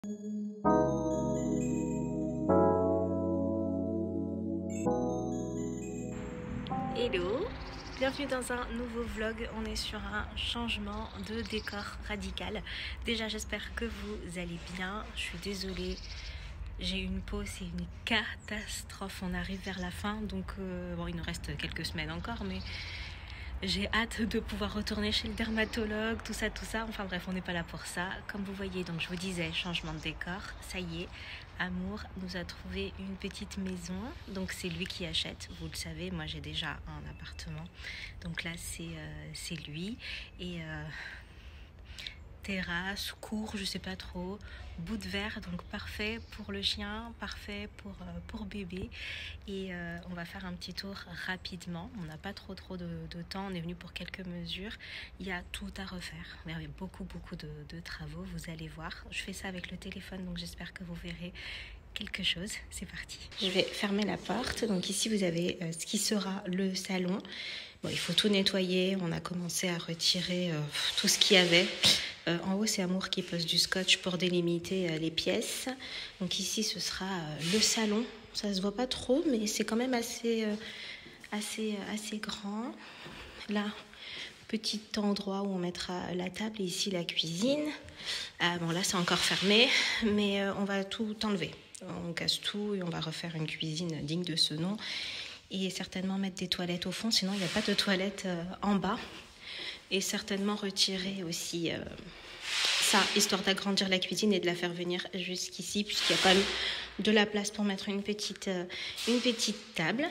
Hello, bienvenue dans un nouveau vlog. On est sur un changement de décor radical. Déjà j'espère que vous allez bien. Je suis désolée, j'ai une peau, c'est une catastrophe. On arrive vers la fin, donc bon, il nous reste quelques semaines encore, mais j'ai hâte de pouvoir retourner chez le dermatologue, tout ça. Enfin bref, on n'est pas là pour ça. Comme vous voyez, donc je vous disais, changement de décor, ça y est. Amour nous a trouvé une petite maison, donc c'est lui qui achète, vous le savez, moi j'ai déjà un appartement, donc là c'est lui, et terrasse, cour, je sais pas trop, bout de verre, donc parfait pour le chien, parfait pour bébé, et on va faire un petit tour rapidement. On n'a pas trop de temps, on est venu pour quelques mesures. Il y a tout à refaire, il y a beaucoup de travaux, vous allez voir. Je fais ça avec le téléphone, donc j'espère que vous verrez quelque chose. C'est parti. Je vais fermer la porte. Donc ici vous avez ce qui sera le salon. Bon, il faut tout nettoyer, on a commencé à retirer tout ce qu'il y avait. En haut, c'est Amour qui pose du scotch pour délimiter les pièces. Donc ici, ce sera le salon. Ça se voit pas trop, mais c'est quand même assez grand. Là, petit endroit où on mettra la table et ici la cuisine. Bon, là, c'est encore fermé, mais on va tout enlever. On casse tout et on va refaire une cuisine digne de ce nom. Et certainement mettre des toilettes au fond, sinon il n'y a pas de toilettes en bas. Et certainement retirer aussi ça, histoire d'agrandir la cuisine et de la faire venir jusqu'ici, puisqu'il y a quand même de la place pour mettre une petite table.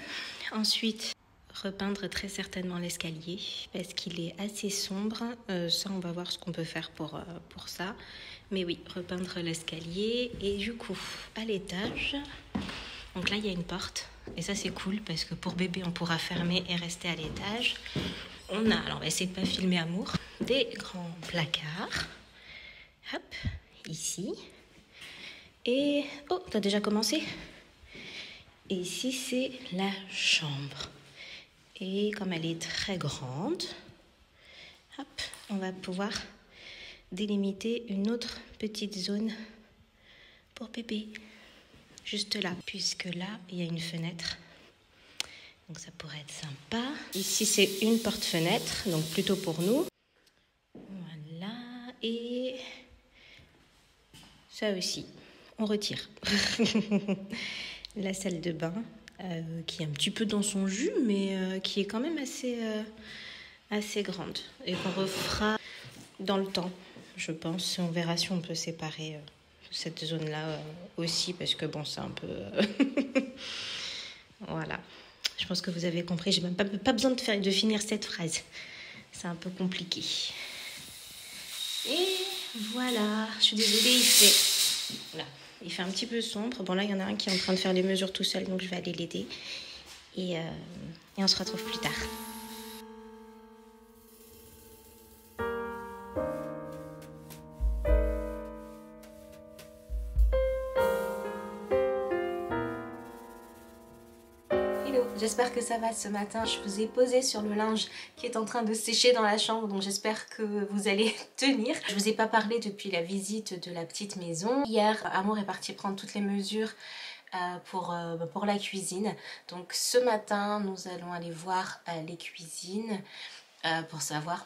Ensuite, repeindre très certainement l'escalier, parce qu'il est assez sombre. Ça, on va voir ce qu'on peut faire pour ça. Mais oui, repeindre l'escalier. Et du coup, à l'étage, donc là, il y a une porte. Et ça, c'est cool, parce que pour bébé, on pourra fermer et rester à l'étage. On a, alors on va essayer de ne pas filmer Amour, des grands placards. Hop, ici. Et, oh, t'as déjà commencé? Et ici, c'est la chambre. Et comme elle est très grande, hop, on va pouvoir délimiter une autre petite zone pour bébé. Juste là, puisque là, il y a une fenêtre. Donc ça pourrait être sympa. Ici, c'est une porte-fenêtre, donc plutôt pour nous. Voilà, et ça aussi, on retire. La salle de bain, qui est un petit peu dans son jus, mais qui est quand même assez grande. Et qu'on refera dans le temps, je pense. On verra si on peut séparer cette zone-là aussi, parce que bon, c'est un peu... Voilà. Je pense que vous avez compris. J'ai même pas besoin de finir cette phrase. C'est un peu compliqué. Et voilà. Je suis désolée, il fait un petit peu sombre. Bon, là, il y en a un qui est en train de faire les mesures tout seul, donc je vais aller l'aider. Et on se retrouve plus tard. J'espère que ça va ce matin. Je vous ai posé sur le linge qui est en train de sécher dans la chambre, donc j'espère que vous allez tenir. Je vous ai pas parlé depuis la visite de la petite maison. Hier, Amour est parti prendre toutes les mesures pour la cuisine. Donc ce matin, nous allons aller voir les cuisines. Pour savoir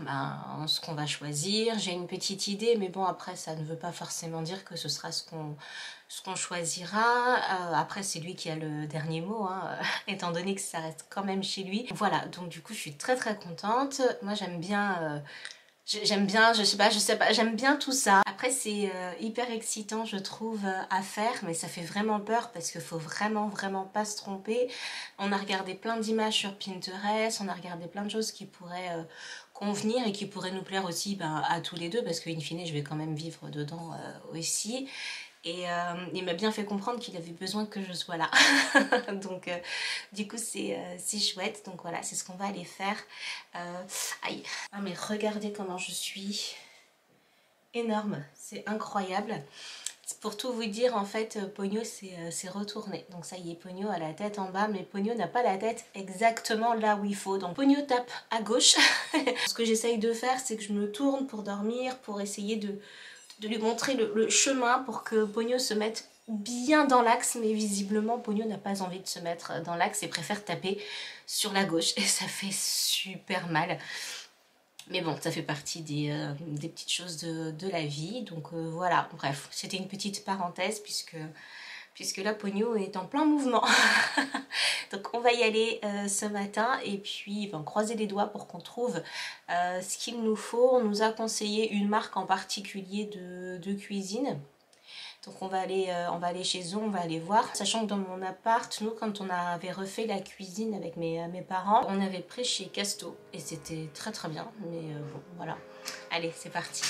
ce qu'on va choisir. J'ai une petite idée, mais bon, après ça ne veut pas forcément dire que ce sera ce qu'on choisira. Après c'est lui qui a le dernier mot, hein, étant donné que ça reste quand même chez lui. Voilà, donc du coup je suis très contente. Moi j'aime bien... je sais pas, j'aime bien tout ça. Après c'est hyper excitant je trouve à faire, mais ça fait vraiment peur parce qu'il faut vraiment pas se tromper. On a regardé plein d'images sur Pinterest, on a regardé plein de choses qui pourraient convenir et qui pourraient nous plaire aussi à tous les deux, parce qu'in fine je vais quand même vivre dedans aussi. Et il m'a bien fait comprendre qu'il avait besoin que je sois là. Donc du coup c'est chouette. Donc voilà, c'est ce qu'on va aller faire. Aïe. Ah mais regardez comment je suis. Énorme, c'est incroyable. Pour tout vous dire, en fait, Pogno s'est retourné. Donc ça y est, Pogno a la tête en bas, mais Pogno n'a pas la tête exactement là où il faut. Donc Pogno tape à gauche. Ce que j'essaye de faire, c'est que je me tourne pour dormir, pour essayer de de lui montrer le chemin pour que Pogno se mette bien dans l'axe, mais visiblement Pogno n'a pas envie de se mettre dans l'axe et préfère taper sur la gauche et ça fait super mal. Mais bon, ça fait partie des petites choses de la vie, donc voilà, bref, c'était une petite parenthèse puisque là Pogno est en plein mouvement. Donc on va y aller ce matin et puis croiser les doigts pour qu'on trouve ce qu'il nous faut. On nous a conseillé une marque en particulier de cuisine. Donc on va aller chez eux, on va aller voir. Sachant que dans mon appart, nous quand on avait refait la cuisine avec mes parents, on avait pris chez Casto et c'était très très bien. Mais bon voilà, allez c'est parti.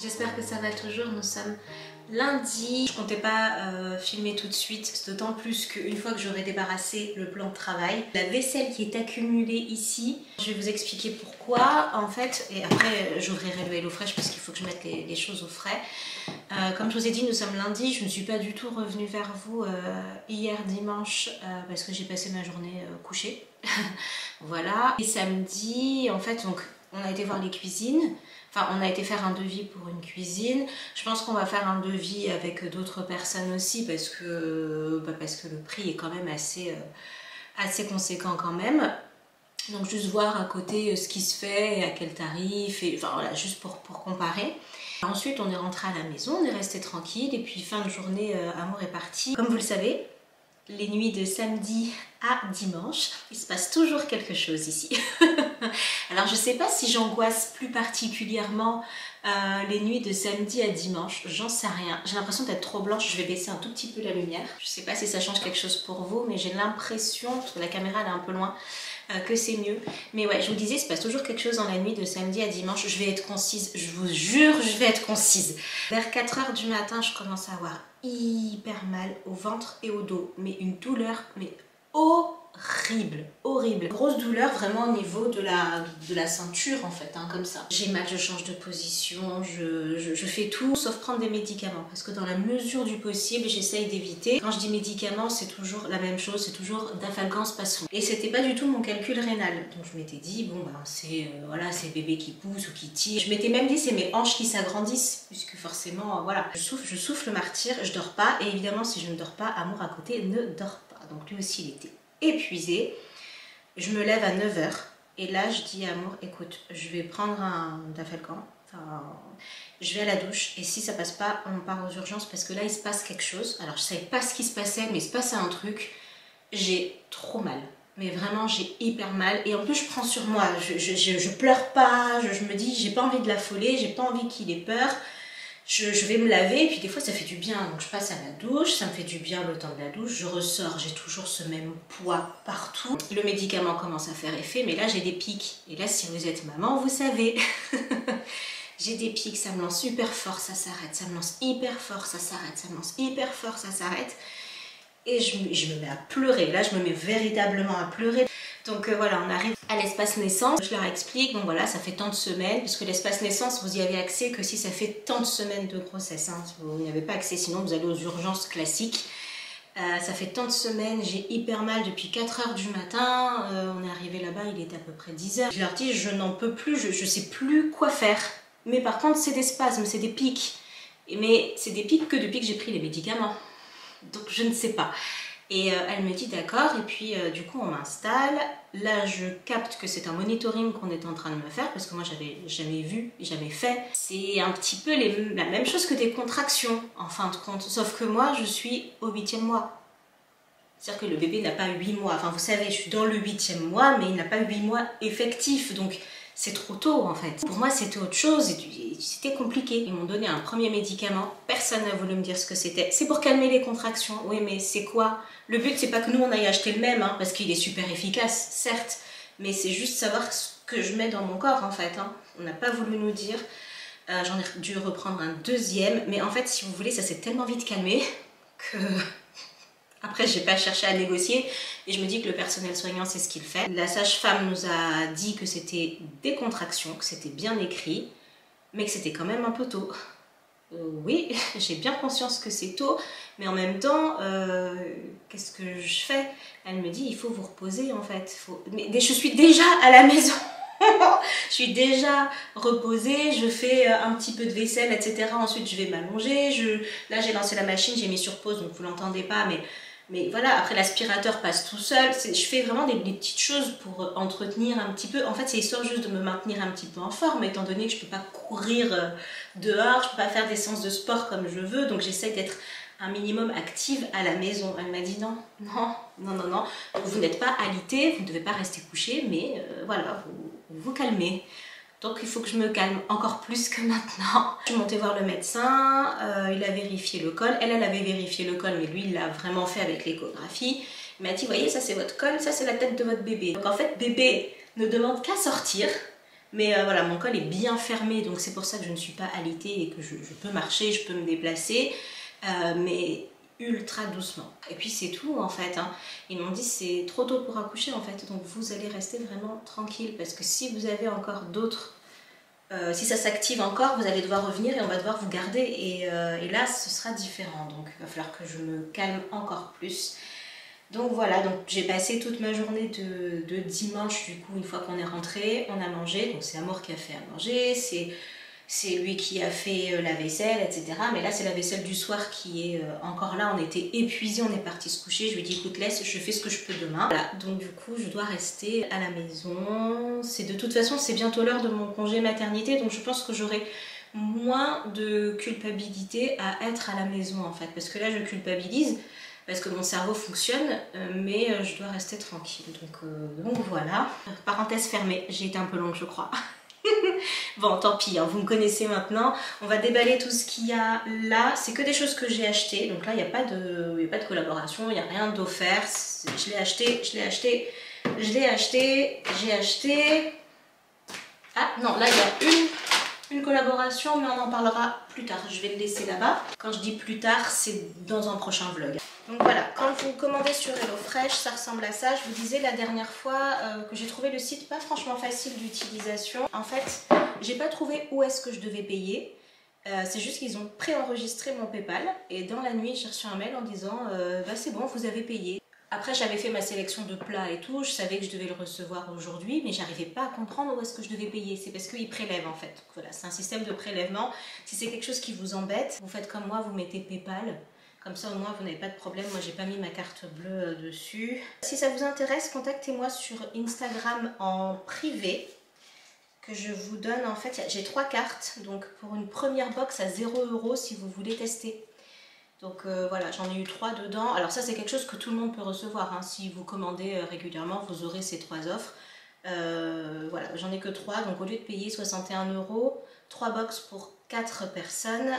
J'espère que ça va toujours, nous sommes lundi. Je comptais pas filmer tout de suite, d'autant plus qu'une fois que j'aurai débarrassé le plan de travail, la vaisselle qui est accumulée ici, je vais vous expliquer pourquoi en fait, et après j'ouvrirai l'eau fraîche parce qu'il faut que je mette les choses au frais. Comme je vous ai dit, nous sommes lundi, je ne suis pas du tout revenue vers vous hier dimanche parce que j'ai passé ma journée couchée. Voilà, et samedi en fait donc on a été voir les cuisines. Enfin, on a été faire un devis pour une cuisine. Je pense qu'on va faire un devis avec d'autres personnes aussi parce que le prix est quand même assez conséquent quand même. Donc juste voir à côté ce qui se fait et à quel tarif, et enfin voilà, juste pour comparer. Ensuite, on est rentré à la maison, on est resté tranquille et puis fin de journée, Amour est parti. Comme vous le savez, les nuits de samedi à dimanche, il se passe toujours quelque chose ici. Alors je sais pas si j'angoisse plus particulièrement les nuits de samedi à dimanche, j'en sais rien. J'ai l'impression d'être trop blanche, je vais baisser un tout petit peu la lumière. Je sais pas si ça change quelque chose pour vous, mais j'ai l'impression, parce que la caméra elle est un peu loin, que c'est mieux. Mais ouais, je vous disais, il se passe toujours quelque chose dans la nuit de samedi à dimanche. Je vais être concise, je vous jure, je vais être concise. Vers 4 h du matin, je commence à avoir hyper mal au ventre et au dos. Mais une douleur, mais horrible, horrible. Grosse douleur vraiment au niveau de la ceinture en fait, hein, comme ça. J'ai mal, je change de position, je fais tout sauf prendre des médicaments. Parce que dans la mesure du possible, j'essaye d'éviter. Quand je dis médicaments, c'est toujours la même chose, c'est toujours Dafalgan Spasson. Et c'était pas du tout mon calcul rénal. Donc je m'étais dit, bon bah c'est voilà, c'est bébé qui pousse ou qui tire. Je m'étais même dit, c'est mes hanches qui s'agrandissent. Puisque forcément, voilà, je souffle martyr, je dors pas. Et évidemment, si je ne dors pas, Amour à côté ne dort pas. Donc lui aussi, il était épuisée. Je me lève à 9 h et là je dis à Amour, écoute, je vais prendre un Dafalgan, enfin, je vais à la douche et si ça passe pas, on part aux urgences parce que là il se passe quelque chose. Alors je savais pas ce qui se passait, mais il se passait un truc. J'ai trop mal, mais vraiment j'ai hyper mal et en plus je prends sur moi, je pleure pas, je me dis j'ai pas envie de l'affoler, j'ai pas envie qu'il ait peur. Je vais me laver et puis des fois ça fait du bien, donc je passe à la douche, ça me fait du bien le temps de la douche, je ressors, j'ai toujours ce même poids partout. Le médicament commence à faire effet, mais là j'ai des pics. Et là si vous êtes maman, vous savez. J'ai des pics, ça me lance hyper fort, ça s'arrête, ça me lance hyper fort, ça s'arrête, ça me lance hyper fort, ça s'arrête. Et je me mets à pleurer, là je me mets véritablement à pleurer. Donc voilà, on arrive à l'espace naissance. Je leur explique, bon voilà, ça fait tant de semaines, parce que l'espace naissance, vous y avez accès que si ça fait tant de semaines de grossesse. Hein. Vous n'y avez pas accès, sinon vous allez aux urgences classiques. Ça fait tant de semaines, j'ai hyper mal depuis 4 h du matin. On est arrivé là-bas, il était à peu près 10 h. Je leur dis, je n'en peux plus, je sais plus quoi faire. Mais par contre, c'est des spasmes, c'est des pics. Mais c'est des pics que depuis que j'ai pris les médicaments. Donc je ne sais pas. Et elle me dit d'accord, et puis du coup on m'installe. Là je capte que c'est un monitoring qu'on est en train de me faire parce que moi j'avais jamais vu, jamais fait. C'est un petit peu la même chose que des contractions en fin de compte, sauf que moi je suis au 8e mois. C'est-à-dire que le bébé n'a pas 8 mois, enfin vous savez je suis dans le 8e mois mais il n'a pas 8 mois effectifs, donc c'est trop tôt en fait. Pour moi c'était autre chose, c'était compliqué. Ils m'ont donné un premier médicament, personne n'a voulu me dire ce que c'était. C'est pour calmer les contractions, oui mais c'est quoi? Le but c'est pas que nous on aille acheter le même, hein, parce qu'il est super efficace, certes. Mais c'est juste savoir ce que je mets dans mon corps en fait. Hein. On n'a pas voulu nous dire. J'en ai dû reprendre un deuxième. Mais en fait si vous voulez ça s'est tellement vite calmé que... Après, j'ai pas cherché à négocier et je me dis que le personnel soignant, c'est ce qu'il fait. La sage-femme nous a dit que c'était des contractions, que c'était bien écrit, mais que c'était quand même un peu tôt. Oui, j'ai bien conscience que c'est tôt, mais en même temps, qu'est-ce que je fais? Elle me dit, il faut vous reposer en fait. Mais je suis déjà à la maison. Je suis déjà reposée, je fais un petit peu de vaisselle, etc. Ensuite, je vais m'allonger. Là, j'ai lancé la machine, j'ai mis sur pause, donc vous l'entendez pas, mais voilà, après l'aspirateur passe tout seul. Je fais vraiment des petites choses pour entretenir un petit peu. En fait, c'est histoire juste de me maintenir un petit peu en forme, étant donné que je peux pas courir dehors, je peux pas faire des séances de sport comme je veux, donc j'essaie d'être un minimum active à la maison. Elle m'a dit non, non, non, non, non. Vous n'êtes pas alité, vous ne devez pas rester couché, mais voilà, vous calmez. Donc il faut que je me calme encore plus que maintenant. Je suis montée voir le médecin, il a vérifié le col. Elle avait vérifié le col, mais lui il l'a vraiment fait avec l'échographie. Il m'a dit, voyez, ça c'est votre col, ça c'est la tête de votre bébé. Donc en fait, bébé ne demande qu'à sortir. Mais voilà, mon col est bien fermé, donc c'est pour ça que je ne suis pas alitée et que je peux marcher, je peux me déplacer. Mais ultra doucement. Et puis c'est tout en fait. Hein. Ils m'ont dit c'est trop tôt pour accoucher en fait. Donc vous allez rester vraiment tranquille. Parce que si vous avez encore d'autres... si ça s'active encore, vous allez devoir revenir et on va devoir vous garder. Et là, ce sera différent. Donc il va falloir que je me calme encore plus. Donc voilà, donc j'ai passé toute ma journée de dimanche, du coup, une fois qu'on est rentré, on a mangé. Donc c'est Amour qui a fait à manger, c'est lui qui a fait la vaisselle, etc. Mais là, c'est la vaisselle du soir qui est encore là. On était épuisés, on est parti se coucher. Je lui ai dit, écoute, laisse, je fais ce que je peux demain. Voilà, donc du coup, je dois rester à la maison. De toute façon, c'est bientôt l'heure de mon congé maternité. Donc je pense que j'aurai moins de culpabilité à être à la maison, en fait. Parce que là, je culpabilise. Parce que mon cerveau fonctionne, mais je dois rester tranquille. Donc voilà. Parenthèse fermée, j'ai été un peu longue, je crois. Bon, tant pis, hein, vous me connaissez maintenant. On va déballer tout ce qu'il y a là. C'est que des choses que j'ai achetées. Donc là, il n'y a pas de collaboration, il n'y a rien d'offert. Je l'ai acheté, je l'ai acheté, je l'ai acheté, j'ai acheté... Ah non, là, il y a une collaboration, mais on en parlera plus tard. Je vais le laisser là-bas. Quand je dis plus tard, c'est dans un prochain vlog. Donc voilà, quand vous commandez sur HelloFresh, ça ressemble à ça. Je vous disais la dernière fois que j'ai trouvé le site pas franchement facile d'utilisation. En fait, j'ai pas trouvé où est-ce que je devais payer. C'est juste qu'ils ont préenregistré mon PayPal. Et dans la nuit, j'ai reçu un mail en disant bah, c'est bon, vous avez payé. Après, j'avais fait ma sélection de plats et tout. Je savais que je devais le recevoir aujourd'hui, mais j'arrivais pas à comprendre où est-ce que je devais payer. C'est parce qu'ils prélèvent en fait. Donc, voilà, c'est un système de prélèvement. Si c'est quelque chose qui vous embête, vous faites comme moi, vous mettez PayPal. Comme ça, au moins, vous n'avez pas de problème. Moi, j'ai pas mis ma carte bleue dessus. Si ça vous intéresse, contactez-moi sur Instagram en privé. Que je vous donne, en fait, j'ai 3 cartes. Donc, pour une première box à 0 € si vous voulez tester. Donc, voilà, j'en ai eu 3 dedans. Alors ça, c'est quelque chose que tout le monde peut recevoir. Hein. Si vous commandez régulièrement, vous aurez ces 3 offres. Voilà, j'en ai que 3. Donc, au lieu de payer 61 €, 3 box pour 4 personnes,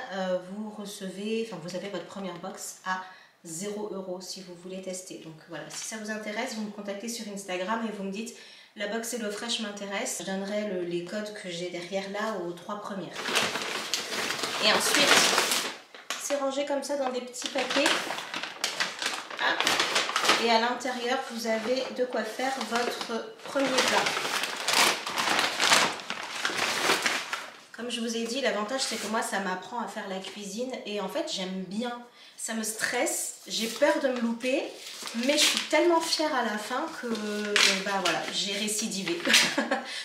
vous recevez, enfin vous avez votre première box à 0 € si vous voulez tester. Donc voilà, si ça vous intéresse, vous me contactez sur Instagram et vous me dites la box HelloFresh m'intéresse. Je donnerai les codes que j'ai derrière là aux 3 premières. Et ensuite, c'est rangé comme ça dans des petits paquets. Ah. Et à l'intérieur, vous avez de quoi faire votre premier plat. Comme je vous ai dit, l'avantage c'est que moi ça m'apprend à faire la cuisine et en fait j'aime bien. Ça me stresse, j'ai peur de me louper, mais je suis tellement fière à la fin que bah voilà, j'ai récidivé.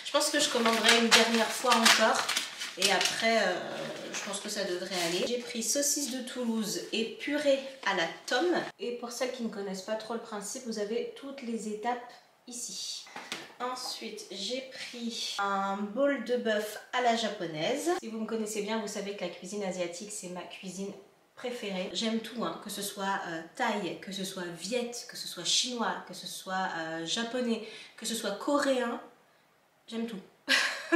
Je pense que je commanderai une dernière fois encore et après je pense que ça devrait aller. J'ai pris saucisse de Toulouse et purée à la tome. Et pour celles qui ne connaissent pas trop le principe, vous avez toutes les étapes ici. Ensuite, j'ai pris un bol de bœuf à la japonaise. Si vous me connaissez bien, vous savez que la cuisine asiatique, c'est ma cuisine préférée. J'aime tout, hein, que ce soit thaï, que ce soit viet, que ce soit chinois, que ce soit japonais, que ce soit coréen. J'aime tout.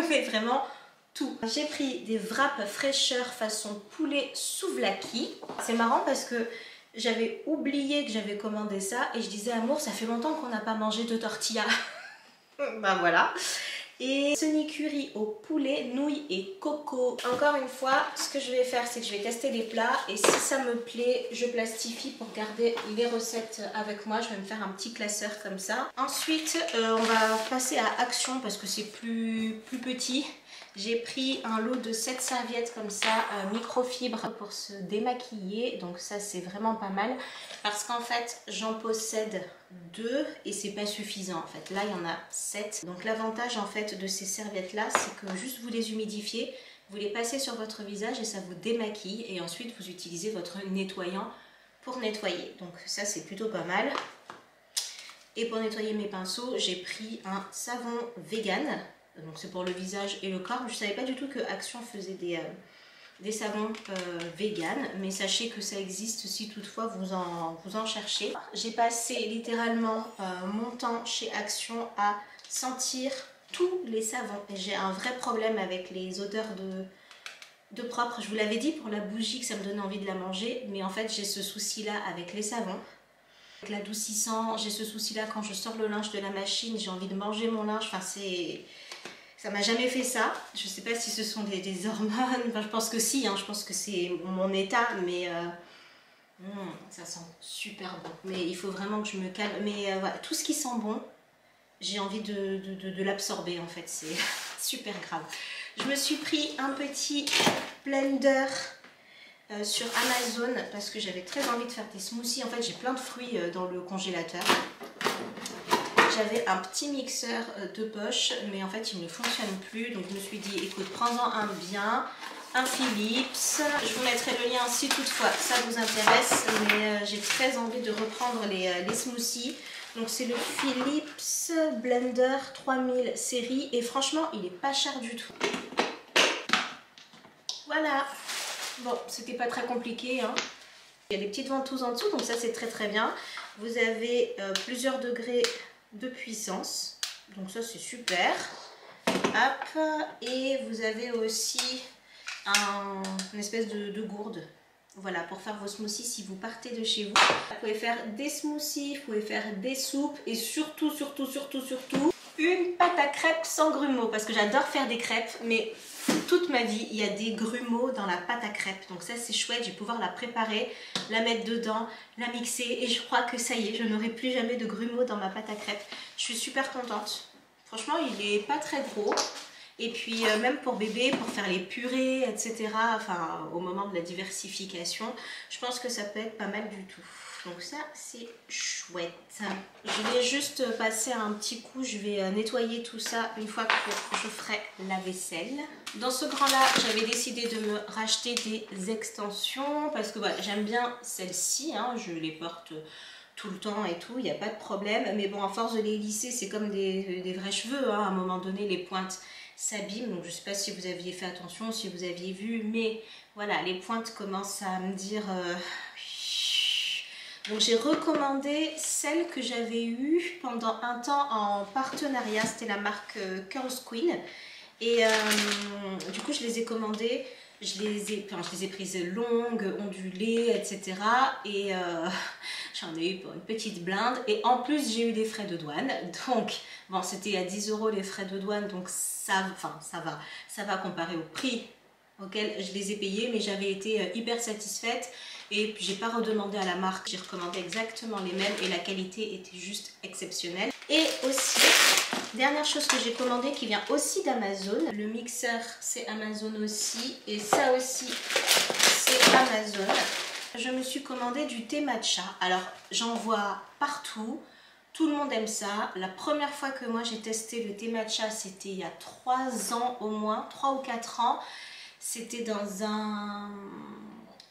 mais vraiment tout. J'ai pris des wraps fraîcheur façon poulet souvlaki. C'est marrant parce que j'avais oublié que j'avais commandé ça et je disais Amour, ça fait longtemps qu'on n'a pas mangé de tortilla. Ben voilà. Et curry au poulet, nouilles et coco. Encore une fois, ce que je vais faire, c'est que je vais tester les plats et si ça me plaît, je plastifie pour garder les recettes avec moi. Je vais me faire un petit classeur comme ça. Ensuite, on va passer à Action parce que c'est plus petit. J'ai pris un lot de 7 serviettes comme ça, microfibre pour se démaquiller. Donc ça, c'est vraiment pas mal parce qu'en fait, j'en possède 2 et c'est pas suffisant en fait. Là, il y en a 7. Donc l'avantage en fait de ces serviettes là, c'est que juste vous les humidifiez, vous les passez sur votre visage et ça vous démaquille et ensuite vous utilisez votre nettoyant pour nettoyer. Donc ça, c'est plutôt pas mal. Et pour nettoyer mes pinceaux, j'ai pris un savon vegan. Donc c'est pour le visage et le corps. Je ne savais pas du tout que Action faisait des savons vegan, mais sachez que ça existe si toutefois vous en cherchez. J'ai passé littéralement mon temps chez Action à sentir tous les savons. Et j'ai un vrai problème avec les odeurs de propre. Je vous l'avais dit pour la bougie que ça me donnait envie de la manger, mais en fait j'ai ce souci-là avec les savons. Avec l'adoucissant, j'ai ce souci-là quand je sors le linge de la machine, j'ai envie de manger mon linge. Enfin c'est... Ça m'a jamais fait ça. Je sais pas si ce sont des hormones. Enfin, je pense que si, hein. Je pense que c'est mon état, mais ça sent super bon. Mais il faut vraiment que je me calme. Mais voilà, tout ce qui sent bon, j'ai envie de l'absorber en fait. C'est super grave. Je me suis pris un petit blender sur Amazon parce que j'avais très envie de faire des smoothies. En fait, j'ai plein de fruits dans le congélateur. J'avais un petit mixeur de poche, mais en fait il ne fonctionne plus. Donc je me suis dit, écoute, prends-en un bien, un Philips. Je vous mettrai le lien si toutefois ça vous intéresse. Mais j'ai très envie de reprendre les smoothies. Donc c'est le Philips Blender 3000 série. Et franchement, il est pas cher du tout. Voilà. Bon, c'était pas très compliqué, hein. Il y a des petites ventouses en dessous, donc ça c'est très bien. Vous avez plusieurs degrés de puissance, donc ça c'est super. Hop, et vous avez aussi une espèce de gourde, voilà, pour faire vos smoothies si vous partez de chez vous. Vous pouvez faire des smoothies, vous pouvez faire des soupes et surtout une pâte à crêpes sans grumeaux, parce que j'adore faire des crêpes, mais toute ma vie il y a des grumeaux dans la pâte à crêpes, donc ça c'est chouette. Je vais pouvoir la préparer, la mettre dedans, la mixer et je crois que ça y est, je n'aurai plus jamais de grumeaux dans ma pâte à crêpes. Je suis super contente, franchement il est pas très gros. Et puis même pour bébé, pour faire les purées, etc. Enfin, au moment de la diversification, je pense que ça peut être pas mal du tout. Donc ça, c'est chouette. Je vais juste passer un petit coup, je vais nettoyer tout ça une fois que je ferai la vaisselle. Dans ce grand-là, j'avais décidé de me racheter des extensions parce que voilà, j'aime bien celles-ci, hein, je les porte tout le temps et tout, il n'y a pas de problème. Mais bon, à force de les lisser, c'est comme des vrais cheveux, hein. À un moment donné, les pointes s'abîment. Donc je ne sais pas si vous aviez fait attention, si vous aviez vu, mais voilà, les pointes commencent à me dire... Donc j'ai recommandé celle que j'avais eue pendant un temps en partenariat, c'était la marque Curls Queen. Et du coup je les ai commandées, je les ai prises longues, ondulées, etc. Et j'en ai eu pour une petite blinde. Et en plus j'ai eu des frais de douane. Donc bon, c'était à 10 € les frais de douane, donc ça va comparé au prix auquel je les ai payés. Mais j'avais été hyper satisfaite. Et puis j'ai pas redemandé à la marque, j'ai recommandé exactement les mêmes et la qualité était juste exceptionnelle. Et aussi, dernière chose que j'ai commandé qui vient aussi d'Amazon, le mixeur c'est Amazon aussi et ça aussi c'est Amazon. Je me suis commandé du thé matcha. Alors j'en vois partout, tout le monde aime ça. La première fois que moi j'ai testé le thé matcha, c'était il y a 3 ans au moins, 3 ou 4 ans. C'était dans un...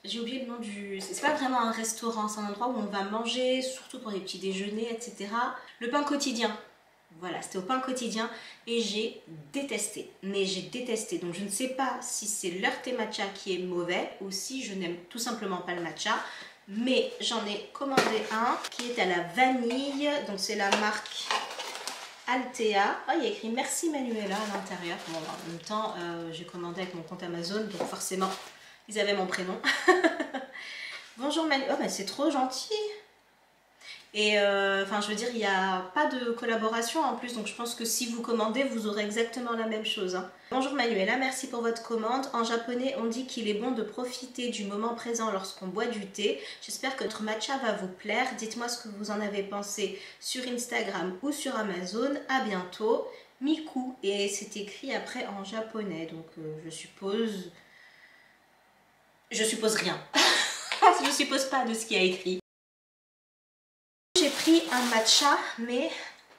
J'ai oublié le nom du... C'est pas vraiment un restaurant, c'est un endroit où on va manger, surtout pour les petits déjeuners, etc. Le pain quotidien. Voilà, c'était au pain quotidien et j'ai détesté. Mais j'ai détesté. Donc je ne sais pas si c'est leur thé matcha qui est mauvais ou si je n'aime tout simplement pas le matcha. Mais j'en ai commandé un qui est à la vanille. Donc c'est la marque Altea. Oh, il y a écrit merci Manuela à l'intérieur. Bon, en même temps, j'ai commandé avec mon compte Amazon, donc forcément, ils avaient mon prénom. Bonjour Manuela. Oh, mais c'est trop gentil. Et enfin, je veux dire, il n'y a pas de collaboration en plus, donc je pense que si vous commandez, vous aurez exactement la même chose. Hein. Bonjour Manuela, merci pour votre commande. En japonais, on dit qu'il est bon de profiter du moment présent lorsqu'on boit du thé. J'espère que notre matcha va vous plaire. Dites-moi ce que vous en avez pensé sur Instagram ou sur Amazon. À bientôt. Miku. Et c'est écrit après en japonais, donc je suppose... Je suppose rien. Je suppose pas de ce qu'il y a écrit. J'ai pris un matcha, mais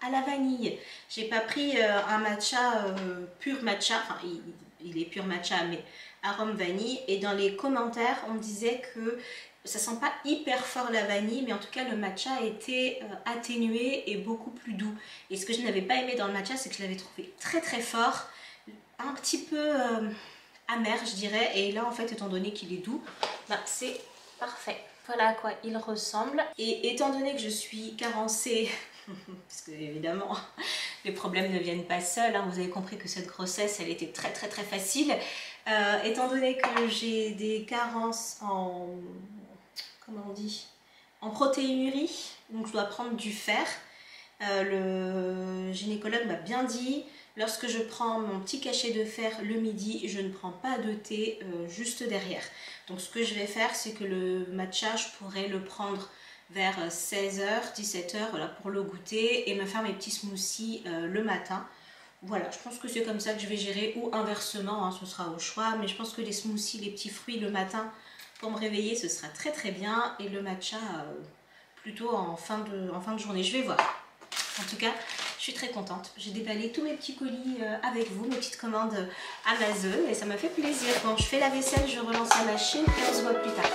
à la vanille. J'ai pas pris un matcha pur matcha, enfin il est pur matcha, mais arôme vanille. Et dans les commentaires, on disait que ça sent pas hyper fort la vanille, mais en tout cas le matcha était atténué et beaucoup plus doux. Et ce que je n'avais pas aimé dans le matcha, c'est que je l'avais trouvé très très fort, un petit peu amer, je dirais. Et là, en fait, étant donné qu'il est doux, bah, c'est parfait. Voilà à quoi il ressemble. Et étant donné que je suis carencée, parce que évidemment les problèmes ne viennent pas seuls, hein, vous avez compris que cette grossesse elle était très facile. Étant donné que j'ai des carences en, comment on dit, en protéinurie, donc je dois prendre du fer. Le gynécologue m'a bien dit, lorsque je prends mon petit cachet de fer le midi, je ne prends pas de thé juste derrière. Donc ce que je vais faire, c'est que le matcha, je pourrais le prendre vers 16h, 17h, voilà, pour le goûter et me faire mes petits smoothies le matin. Voilà, je pense que c'est comme ça que je vais gérer, ou inversement, hein, ce sera au choix. Mais je pense que les smoothies, les petits fruits le matin, pour me réveiller, ce sera très bien. Et le matcha, plutôt en fin de journée, je vais voir. En tout cas, je suis très contente. J'ai déballé tous mes petits colis avec vous, mes petites commandes Amazon, et ça m'a fait plaisir. Bon, je fais la vaisselle, je relance la machine et on se voit plus tard.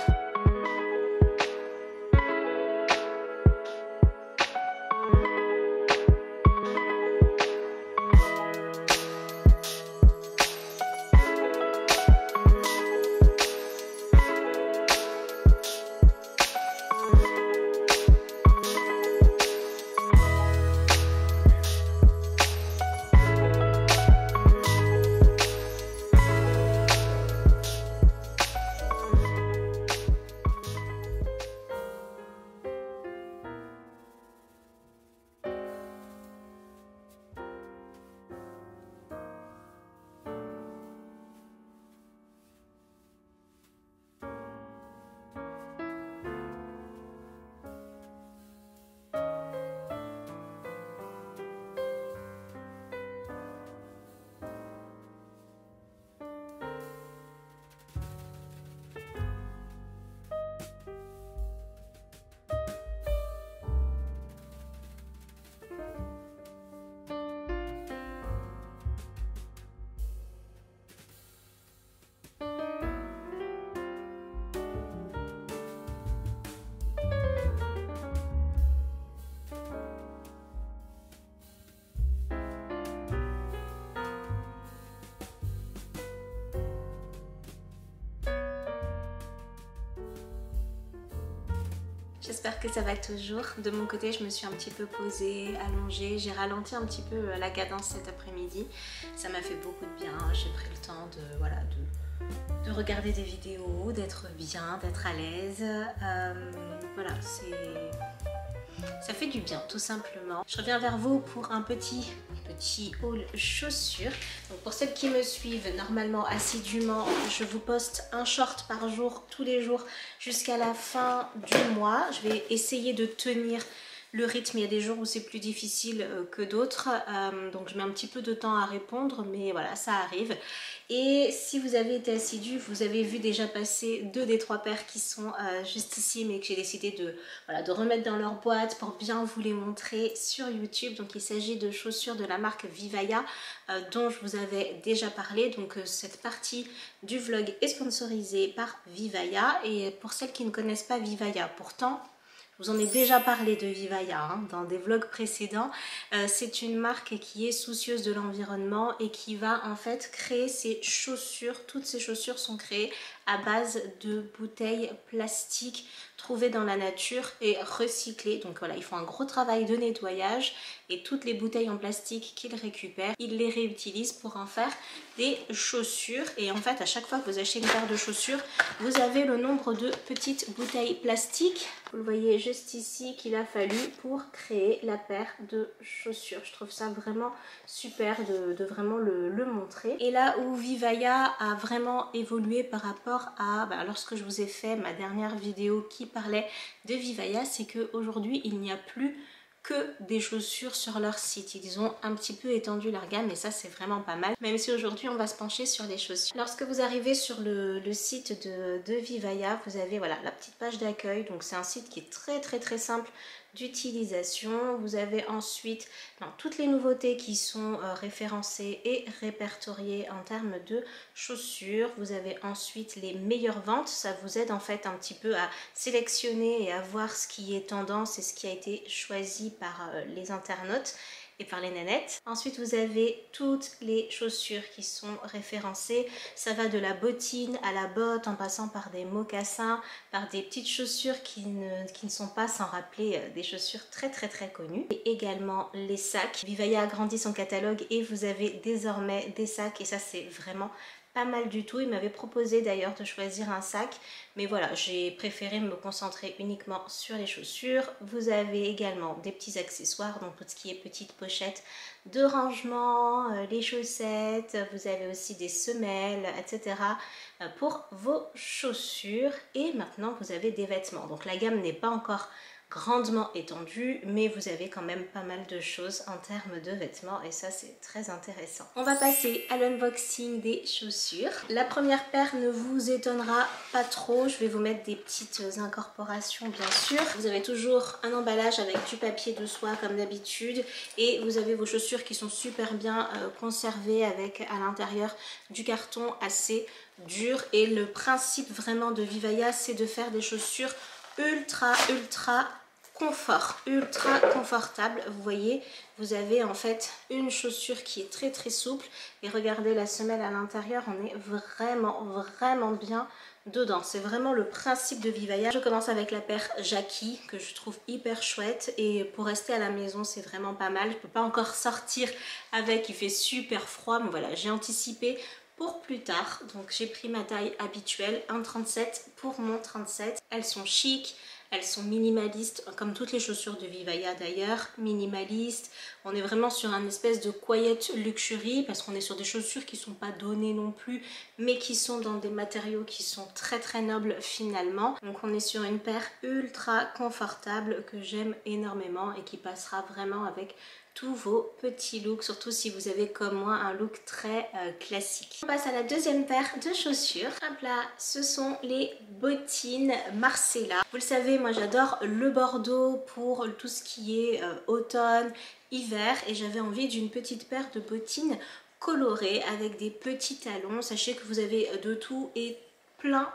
J'espère que ça va toujours. De mon côté, je me suis un petit peu posée, allongée. J'ai ralenti un petit peu la cadence cet après-midi. Ça m'a fait beaucoup de bien. J'ai pris le temps de, voilà, de regarder des vidéos, d'être bien, d'être à l'aise. Voilà, ça fait du bien, tout simplement. Je reviens vers vous pour un petit haul chaussures. Donc pour celles qui me suivent normalement assidûment, je vous poste un short par jour, tous les jours, jusqu'à la fin du mois. Je vais essayer de tenir le rythme. Il y a des jours où c'est plus difficile que d'autres, donc je mets un petit peu de temps à répondre, mais voilà, ça arrive. Et si vous avez été assidu, vous avez vu déjà passer 2 des 3 paires qui sont juste ici, mais que j'ai décidé de, voilà, de remettre dans leur boîte pour bien vous les montrer sur YouTube. Donc il s'agit de chaussures de la marque Vivaya, dont je vous avais déjà parlé. Donc cette partie du vlog est sponsorisée par Vivaya. Et pour celles qui ne connaissent pas Vivaya, pourtant je vous en ai déjà parlé de Vivaya hein, dans des vlogs précédents. C'est une marque qui est soucieuse de l'environnement et qui va en fait créer ses chaussures. Toutes ces chaussures sont créées à base de bouteilles plastiques trouvées dans la nature et recyclées. Donc voilà, ils font un gros travail de nettoyage et toutes les bouteilles en plastique qu'ils récupèrent, ils les réutilisent pour en faire des chaussures. Et en fait, à chaque fois que vous achetez une paire de chaussures, vous avez le nombre de petites bouteilles plastiques. Vous le voyez juste ici qu'il a fallu pour créer la paire de chaussures. Je trouve ça vraiment super de vraiment le montrer. Et là où Vivaia a vraiment évolué par rapport à lorsque je vous ai fait ma dernière vidéo qui parlait de Vivaia, c'est qu'aujourd'hui il n'y a plus que des chaussures sur leur site. Ils ont un petit peu étendu leur gamme et ça c'est vraiment pas mal, même si aujourd'hui on va se pencher sur les chaussures. Lorsque vous arrivez sur le site de Vivaia, vous avez voilà la petite page d'accueil. Donc c'est un site qui est très simple d'utilisation. Vous avez ensuite toutes les nouveautés qui sont référencées et répertoriées en termes de chaussures. Vous avez ensuite les meilleures ventes. Ça vous aide en fait un petit peu à sélectionner et à voir ce qui est tendance et ce qui a été choisi par les internautes et par les nanettes. Ensuite vous avez toutes les chaussures qui sont référencées. Ça va de la bottine à la botte en passant par des mocassins, par des petites chaussures qui ne sont pas sans rappeler des chaussures très connues. Et également les sacs. Vivaia a agrandi son catalogue et vous avez désormais des sacs et ça c'est vraiment pas mal du tout. Il m'avait proposé d'ailleurs de choisir un sac, mais voilà, j'ai préféré me concentrer uniquement sur les chaussures. Vous avez également des petits accessoires, donc tout ce qui est petites pochettes de rangement, les chaussettes, vous avez aussi des semelles, etc. pour vos chaussures. Et maintenant vous avez des vêtements. Donc la gamme n'est pas encore grandement étendue, mais vous avez quand même pas mal de choses en termes de vêtements et ça c'est très intéressant. On va passer à l'unboxing des chaussures. La première paire ne vous étonnera pas trop, je vais vous mettre des petites incorporations bien sûr. Vous avez toujours un emballage avec du papier de soie comme d'habitude et vous avez vos chaussures qui sont super bien conservées avec à l'intérieur du carton assez dur. Et le principe vraiment de Vivaia, c'est de faire des chaussures ultra confort, ultra confortable. Vous voyez, vous avez en fait une chaussure qui est très souple et regardez la semelle à l'intérieur, on est vraiment bien dedans. C'est vraiment le principe de Vivaia. Je commence avec la paire Jackie que je trouve hyper chouette et pour rester à la maison c'est vraiment pas mal. Je peux pas encore sortir avec, il fait super froid, mais voilà, j'ai anticipé pour plus tard. Donc j'ai pris ma taille habituelle, 1,37 pour mon 37. Elles sont chic, elles sont minimalistes, comme toutes les chaussures de Vivaia d'ailleurs, minimalistes. On est vraiment sur un espèce de quiet luxury parce qu'on est sur des chaussures qui sont pas données non plus, mais qui sont dans des matériaux qui sont très nobles finalement. Donc on est sur une paire ultra confortable que j'aime énormément et qui passera vraiment avec tous vos petits looks, surtout si vous avez comme moi un look très classique. On passe à la deuxième paire de chaussures. Hop là, ce sont les bottines Marcella. Vous le savez, moi j'adore le bordeaux pour tout ce qui est automne, hiver et j'avais envie d'une petite paire de bottines colorées avec des petits talons. Sachez que vous avez de tout et plein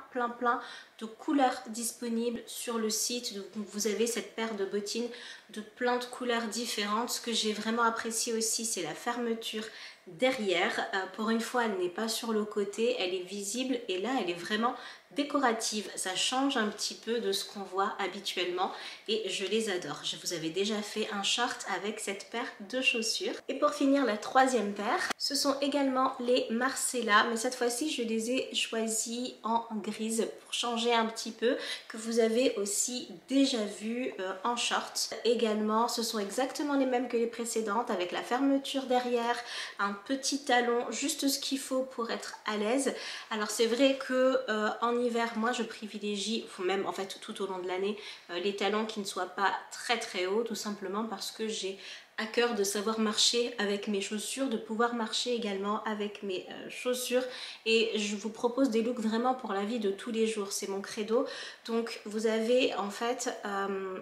de couleurs disponibles sur le site. Donc vous avez cette paire de bottines de plein de couleurs différentes. Ce que j'ai vraiment apprécié aussi, c'est la fermeture derrière. Pour une fois, elle n'est pas sur le côté, elle est visible et là elle est vraiment décorative. Ça change un petit peu de ce qu'on voit habituellement et je les adore. Je vous avais déjà fait un short avec cette paire de chaussures. Et pour finir, la troisième paire, ce sont également les Marcella, mais cette fois-ci je les ai choisies en grise pour changer un petit peu, que vous avez aussi déjà vu en short. Également, ce sont exactement les mêmes que les précédentes avec la fermeture derrière, un petit talon, juste ce qu'il faut pour être à l'aise. Alors c'est vrai que en hiver, moi je privilégie, même en fait tout au long de l'année, les talons qui ne soient pas très hauts, tout simplement parce que j'ai à cœur de savoir marcher avec mes chaussures, de pouvoir marcher également avec mes chaussures et je vous propose des looks vraiment pour la vie de tous les jours, c'est mon credo. Donc vous avez en fait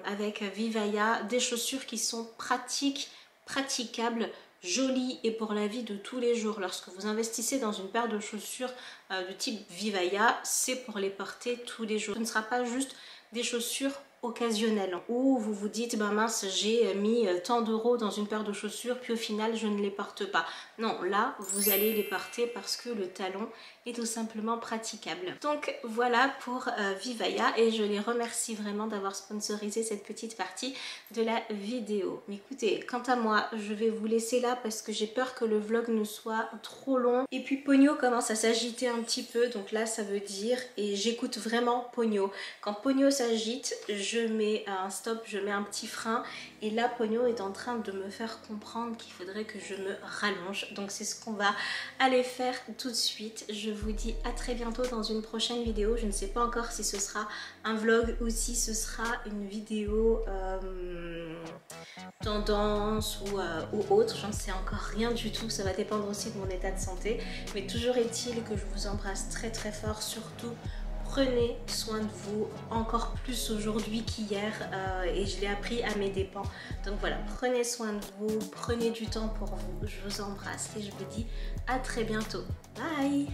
avec Vivaia des chaussures qui sont praticables, jolies et pour la vie de tous les jours. Lorsque vous investissez dans une paire de chaussures de type Vivaia, c'est pour les porter tous les jours. Ce ne sera pas juste des chaussures occasionnel ou vous vous dites ben mince j'ai mis tant d'euros dans une paire de chaussures puis au final je ne les porte pas. Non, là vous allez les porter parce que le talon est tout simplement praticable. Donc voilà pour Vivaya et je les remercie vraiment d'avoir sponsorisé cette petite partie de la vidéo. Mais écoutez, quant à moi je vais vous laisser là parce que j'ai peur que le vlog ne soit trop long et puis Pogno commence à s'agiter un petit peu, donc là ça veut dire, et j'écoute vraiment Pogno, quand Pogno s'agite je mets un stop, je mets un petit frein et là Pogno est en train de me faire comprendre qu'il faudrait que je me rallonge, donc c'est ce qu'on va aller faire tout de suite. Je vous dis à très bientôt dans une prochaine vidéo. Je ne sais pas encore si ce sera un vlog ou si ce sera une vidéo tendance ou autre, j'en sais encore rien du tout, ça va dépendre aussi de mon état de santé, mais toujours est-il que je vous embrasse très très fort. Surtout prenez soin de vous, encore plus aujourd'hui qu'hier, et je l'ai appris à mes dépens. Donc voilà, prenez soin de vous, prenez du temps pour vous, je vous embrasse et je vous dis à très bientôt. Bye.